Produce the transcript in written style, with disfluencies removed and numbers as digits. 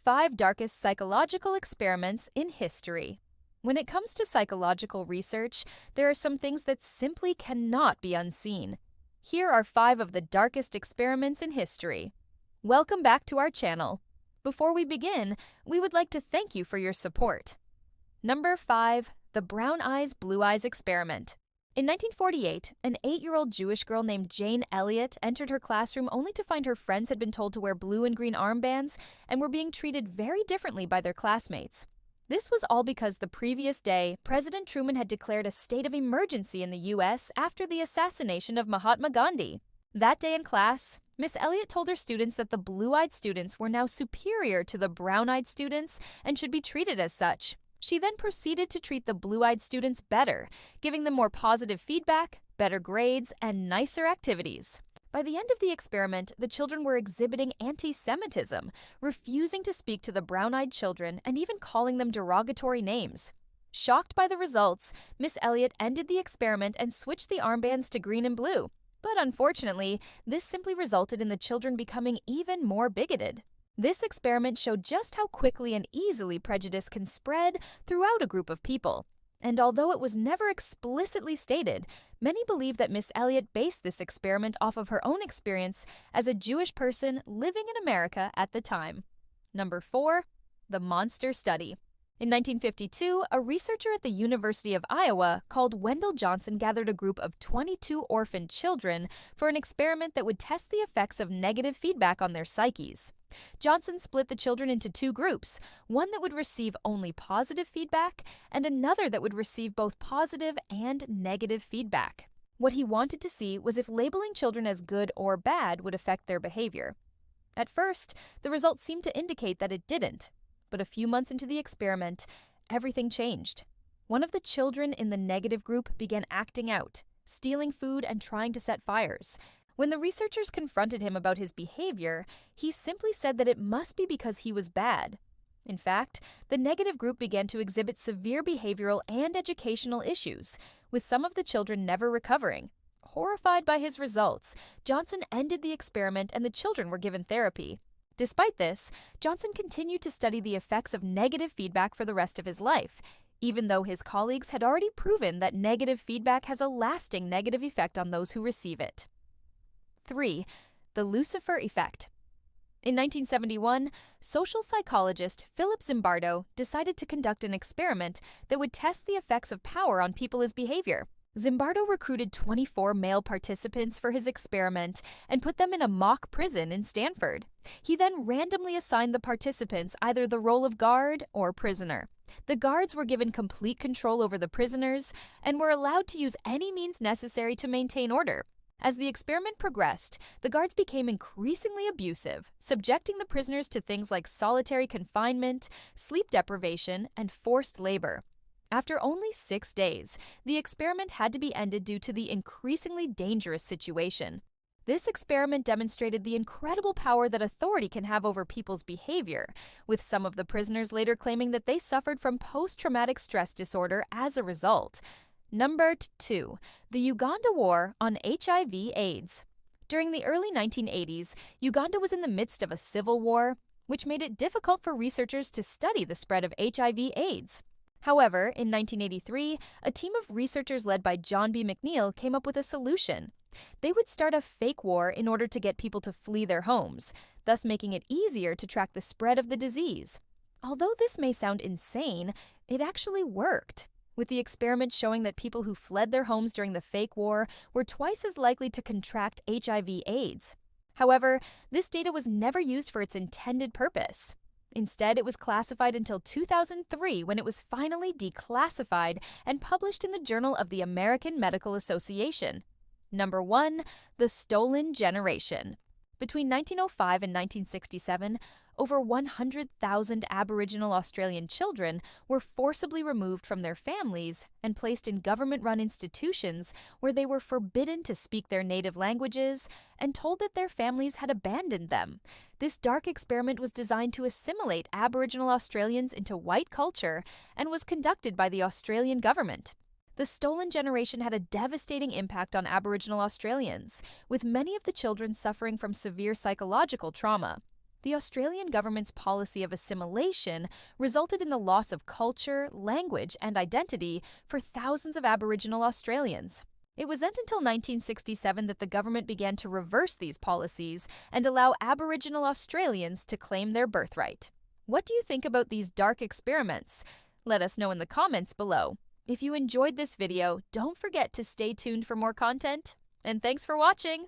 5 darkest psychological experiments in history. When it comes to psychological research, there are some things that simply cannot be unseen. Here are 5 of the darkest experiments in history. Welcome back to our channel. Before we begin, we would like to thank you for your support. Number 5. The Brown Eyes, Blue Eyes Experiment. In 1948, an 8-year-old Jewish girl named Jane Elliott entered her classroom only to find her friends had been told to wear blue and green armbands and were being treated very differently by their classmates. This was all because the previous day, President Truman had declared a state of emergency in the U.S. after the assassination of Mahatma Gandhi. That day in class, Miss Elliott told her students that the blue-eyed students were now superior to the brown-eyed students and should be treated as such. She then proceeded to treat the blue-eyed students better, giving them more positive feedback, better grades, and nicer activities. By the end of the experiment, the children were exhibiting anti-Semitism, refusing to speak to the brown-eyed children and even calling them derogatory names. Shocked by the results, Miss Elliott ended the experiment and switched the armbands to green and blue. But unfortunately, this simply resulted in the children becoming even more bigoted. This experiment showed just how quickly and easily prejudice can spread throughout a group of people. And although it was never explicitly stated, many believe that Miss Elliott based this experiment off of her own experience as a Jewish person living in America at the time. Number 4. The Monster Study. In 1952, a researcher at the University of Iowa called Wendell Johnson gathered a group of 22 orphaned children for an experiment that would test the effects of negative feedback on their psyches. Johnson split the children into 2 groups, one that would receive only positive feedback and another that would receive both positive and negative feedback. What he wanted to see was if labeling children as good or bad would affect their behavior. At first, the results seemed to indicate that it didn't. But a few months into the experiment, everything changed. One of the children in the negative group began acting out, stealing food and trying to set fires. When the researchers confronted him about his behavior, he simply said that it must be because he was bad. In fact, the negative group began to exhibit severe behavioral and educational issues, with some of the children never recovering. Horrified by his results, Johnson ended the experiment and the children were given therapy. Despite this, Johnson continued to study the effects of negative feedback for the rest of his life, even though his colleagues had already proven that negative feedback has a lasting negative effect on those who receive it. 3. The Lucifer Effect. In 1971, social psychologist Philip Zimbardo decided to conduct an experiment that would test the effects of power on people's behavior. Zimbardo recruited 24 male participants for his experiment and put them in a mock prison in Stanford. He then randomly assigned the participants either the role of guard or prisoner. The guards were given complete control over the prisoners and were allowed to use any means necessary to maintain order. As the experiment progressed, the guards became increasingly abusive, subjecting the prisoners to things like solitary confinement, sleep deprivation, and forced labor. After only 6 days, the experiment had to be ended due to the increasingly dangerous situation. This experiment demonstrated the incredible power that authority can have over people's behavior, with some of the prisoners later claiming that they suffered from post-traumatic stress disorder as a result. Number 2. The Uganda War on HIV/AIDS. During the early 1980s, Uganda was in the midst of a civil war, which made it difficult for researchers to study the spread of HIV/AIDS. However, in 1983, a team of researchers led by John B. McNeil came up with a solution. They would start a fake war in order to get people to flee their homes, thus making it easier to track the spread of the disease. Although this may sound insane, it actually worked, with the experiment showing that people who fled their homes during the fake war were twice as likely to contract HIV/AIDS. However, this data was never used for its intended purpose. Instead, it was classified until 2003 when it was finally declassified and published in the Journal of the American Medical Association. Number 1. The Stolen Generation. Between 1905 and 1967, over 100,000 Aboriginal Australian children were forcibly removed from their families and placed in government-run institutions where they were forbidden to speak their native languages and told that their families had abandoned them. This dark experiment was designed to assimilate Aboriginal Australians into white culture and was conducted by the Australian government. The stolen generation had a devastating impact on Aboriginal Australians, with many of the children suffering from severe psychological trauma. The Australian government's policy of assimilation resulted in the loss of culture, language, and identity for thousands of Aboriginal Australians. It wasn't until 1967 that the government began to reverse these policies and allow Aboriginal Australians to claim their birthright. What do you think about these dark experiments? Let us know in the comments below. If you enjoyed this video, don't forget to stay tuned for more content. And thanks for watching!